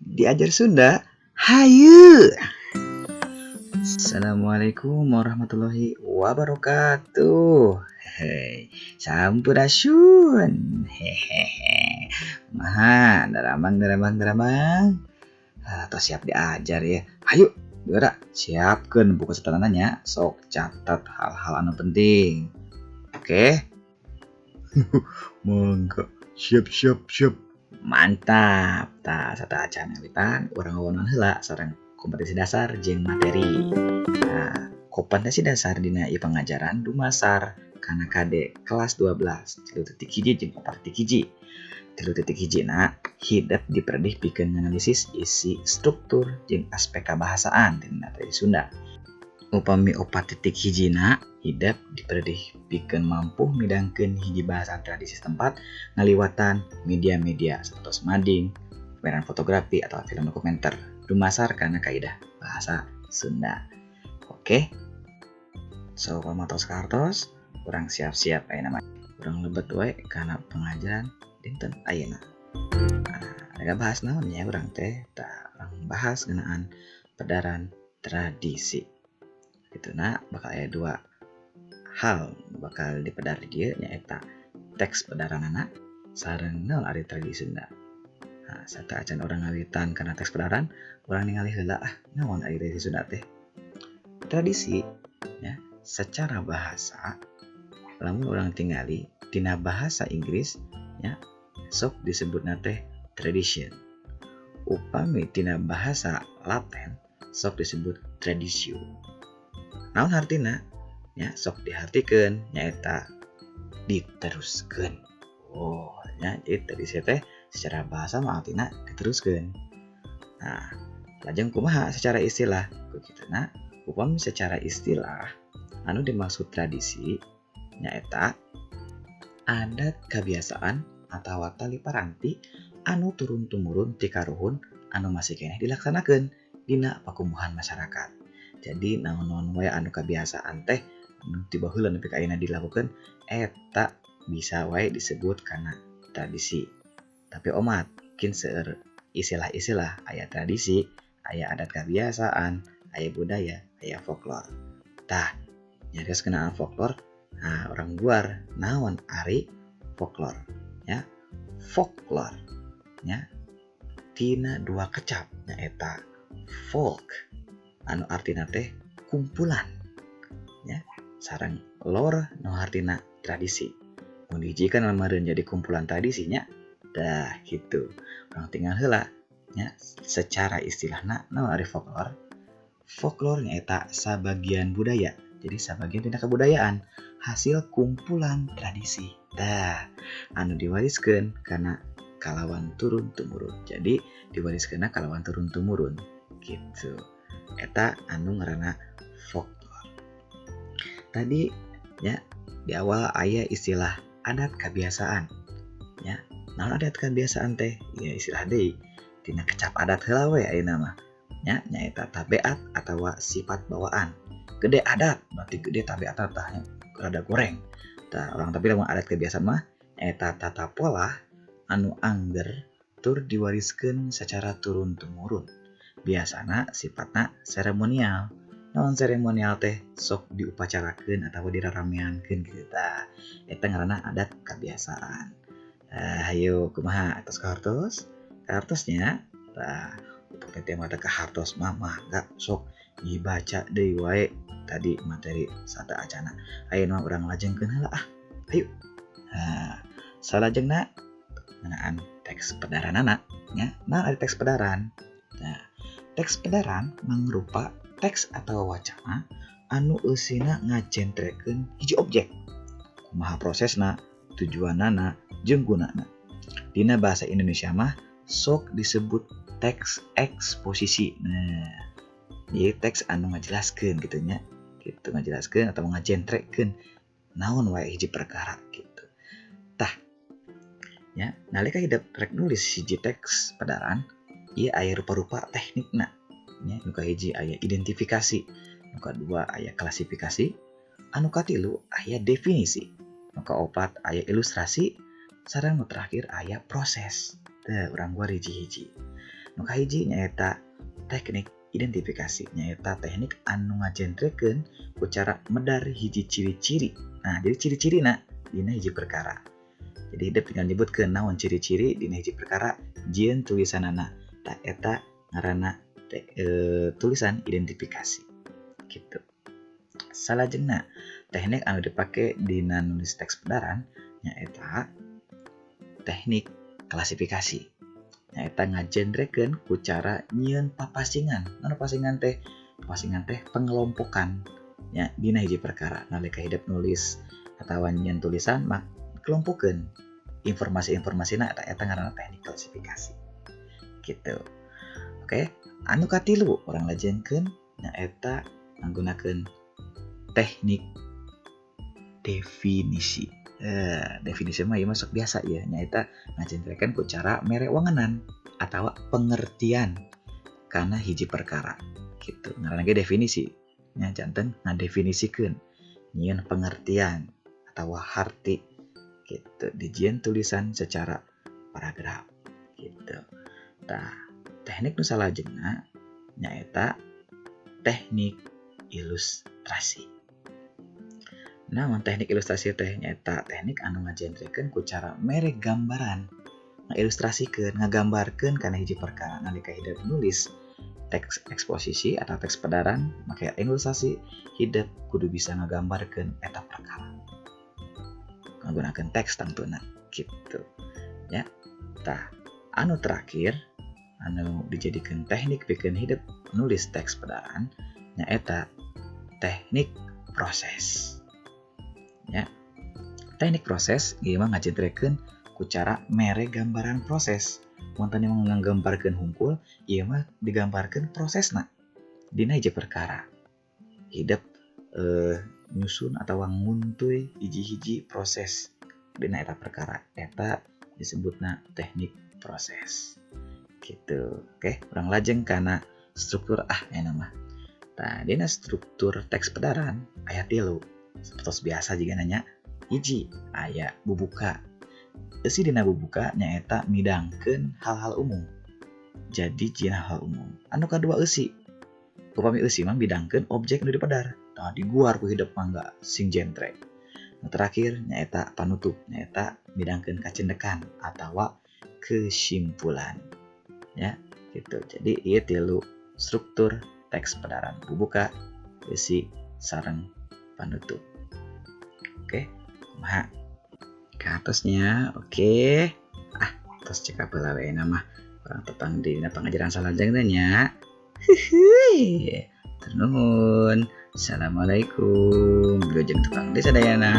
Diajar Sunda. Hayu. Assalamualaikum warahmatullahi wabarakatuh. Hei, sampurasun. Hehehe. Maha, daramang. Atau siap diajar ya. Hayu, geura siapkeun buku catatannya. Sok catat hal-hal anu penting. Oke? Mangga. Siap. Mantap. Tah sata acan ngawitan urang ngawongan heula sareng kompetisi dasar jeung materi. Nah, kompetensi dasar dina ieu pengajaran dumasar kana KD kelas 12. 3.1 jeung 4.1. 3.1 na hidup diperdih pikeun nganalisis isi struktur jeung aspek kabahasaan dina tradisi Sunda. Upami 4.1 na hidup diperdih pikeun mampu midangkeun hiji bahasa tradisi setempat ngaliwatan media-media sapertos mading, pameran fotografi atau film dokumenter dumasar kana kaidah bahasa Sunda. Oke. So, pamatos kartos, urang siap-siap ayeuna mah. Urang lebet wae kana pengajaran dinten ayeuna. Ada bahas naon ya urang teh? Tah urang bahas ngeunaan pedaran tradisi. Kituna bakal aya dua hal bakal dipedar di dieu nyaeta teks pedaranana sareng naon ari tradisi Sunda. Nah, sata acan urang ngawitan kana teks pedaran, urang ningali heula naon ari tradisi Sunda teh. Tradisi ya, secara bahasa lamun urang tingali dina bahasa Inggris ya sok disebutna teh tradition. Upami dina bahasa Latin sok disebut traditio. Naon artina? Ya, sok dihartikeun nyaeta diteruskeun. Oh, nya jadi tradisi teh secara bahasa mah artina diteruskeun. Nah, lajeng kumaha secara istilah? Kitu-na, upami secara istilah anu dimaksud tradisi nyaeta adat kebiasaan atawa tali paranti anu turun-tumurun ti karuhun anu masih keneh dilaksanakeun dina pakumpuhan masyarakat. Jadi naon-naon wae anu kebiasaan teh anu ti baheula nepi ka ayeuna dilakukeun eta bisa wae disebut kana tradisi. Tapi omat kin seueur istilah-istilah aya tradisi, aya adat kebiasaan, aya budaya, aya folklore. Tah, nyarios kenaan folklore, nah orang guar naon ari folklore ya. Folklore ya tina dua kecap nyaeta folk anu artina teh kumpulan ya sareng lore nu artina tradisi. Mun dijieun meureun jadi kumpulan tradisinya dah gitu. Urang tinggal heula nya secara istilahna naon ari folklore? Folklore nyaeta sabagian budaya. Jadi sabagian tina kebudayaan hasil kumpulan tradisi. Dah anu diwariskeun kana kalawan turun temurun. Jadi diwariskeunna kalawan turun temurun gitu. Eta anu ngaranna folklore. Tadi ya di awal aya istilah adat kebiasaan. Ya, naon adat kebiasaan teh? Ya istilah deui. Tina kecap adat heula we ayeuna mah. Ya, nyaeta tabeat atawa sifat bawaan. Gede adat berarti gede tabeat tah rada goreng. Tah orang tapi lamun adat kebiasaan mah nyaeta tata pola anu angger tur diwariskeun secara turun-temurun. Biasana sifatna seremonial. Naon seremonial teh sok diupacarakeun atawa dirarameankeun kitu tah. Eta ngaranna adat kebiasaan. Hayu kumaha atas kartos? Kartosnya tah upami teh mata ka hartos mah mangga sok dibaca deui wae tadi materi sata acana. Ayeuna urang lajengkeun heula Hayu. Salajengna ngeunaan teks pedaranana nya. Naon ari teks pedaran? Nah, teks pedaran mangrupa teks atau wacana anu eusina ngacentrekeun hiji objek. Kumaha prosesna, tujuanana, jeung gunana. Dina bahasa Indonesia mah sok disebut teks eksposisi. Nah, ieu teks anu ngajelaskeun kitu nya. Kitu ngajelaskeun atau ngacentrekeun naon wae hiji perkara gitu. Tah, ya, nalika hidup rek nulis hiji teks pedaran, ieu aya rupa-rupa teknikna. Ya, nu kahiji aya identifikasi, nu kadua aya klasifikasi, anu katilu aya definisi, nu kaopat aya ilustrasi, sareng nu terakhir aya proses. Teh urang gua hiji-hiji. Nu kahiji nyaeta teknik identifikasi, nyaeta teknik anu ngajentrekeun ku cara medar hiji ciri-ciri. Nah, jadi ciri-cirina dina hiji perkara. Jadi hidup tinggal nyebutkeun naon ciri-ciri dina hiji perkara jieun tulisanana. Tah eta ngaranna tulisan identifikasi. Gitu. Salajengna teknik anu dipake dina nulis teks pedaran nyaeta teknik klasifikasi. Nyaeta ngajendrekeun ku cara nyieun papasingan. Naon papasingan teh? Papasingan teh pengelompokan nya dina hiji perkara. Nalika hidup nulis atawa nyieun tulisan mak kelompokeun informasi-informasina eta ngaranna teknik klasifikasi. Gitu. Oke, anu katilu urang lajengkeun nyaeta nggunakeun teknik definisi. Definisi mah ieu masuk biasa ya, nyaeta ngajentrekeun ku cara mere wangenan atawa pengertian kana hiji perkara. Gitu. Ngaranna ge definisi. Nya janten ngadefinisikeun, nyieun pengertian atawa harti gitu. Dijieun tulisan secara paragraf gitu. Tah, teknik nu salajengna nyaeta teknik ilustrasi. Namun teknik ilustrasi teh nyaeta teknik anu ngajentrekeun ku cara mere gambaran, ngailustrasikeun, ngagambarkeun kana hiji perkara. Nalika hideuk nulis teks eksposisi atau teks pedaran make ilustrasi, hideuk kudu bisa ngagambarkeun eta perkara. Nggunakeun teks tangtuna gitu. Ya. Tah, anu terakhir anu dijadikeun teknik pikeun hideuk nulis teks pedaran nyaeta teknik proses. Ya. Teknik proses ieu mah ngajentrekeun ku cara mere gambaran proses. Mun tadi mah nggambarkeun hungkul, ieu mah digambarkeun prosesna dina hiji perkara. Hidup nyusun atawa nguntuy hiji-hiji proses dina eta perkara. Eta disebutna teknik proses. Gitu. Oke, urang lajeng kana struktur euna mah. Tah, dina struktur teks pedaran aya 3. Sapertos biasa jiga nanya. Hiji, aya bubuka. Eusi dina bubuka nyaeta midangkeun hal-hal umum. Jadi jieun hal umum. Anu kadua eusi. Upami eusi mah midangkeun objek nu dipedar. Tah diguar ku hideuk mangga sing jentre. Nu terakhir nyaeta panutup, nyaeta midangkeun kacendekan atawa kesimpulan. Ya, gitu. Jadi ieu 3 struktur teks pedaran: bubuka, eusi, sareng panutup. Oke, kumaha? Kaatosnya, oke. Tos cek apeula we mah. Urang tetang dina pangajaran salajengna nya. Heuheuy. Tur nuhun. Assalamualaikum. Wilujeng tukang desa dayana.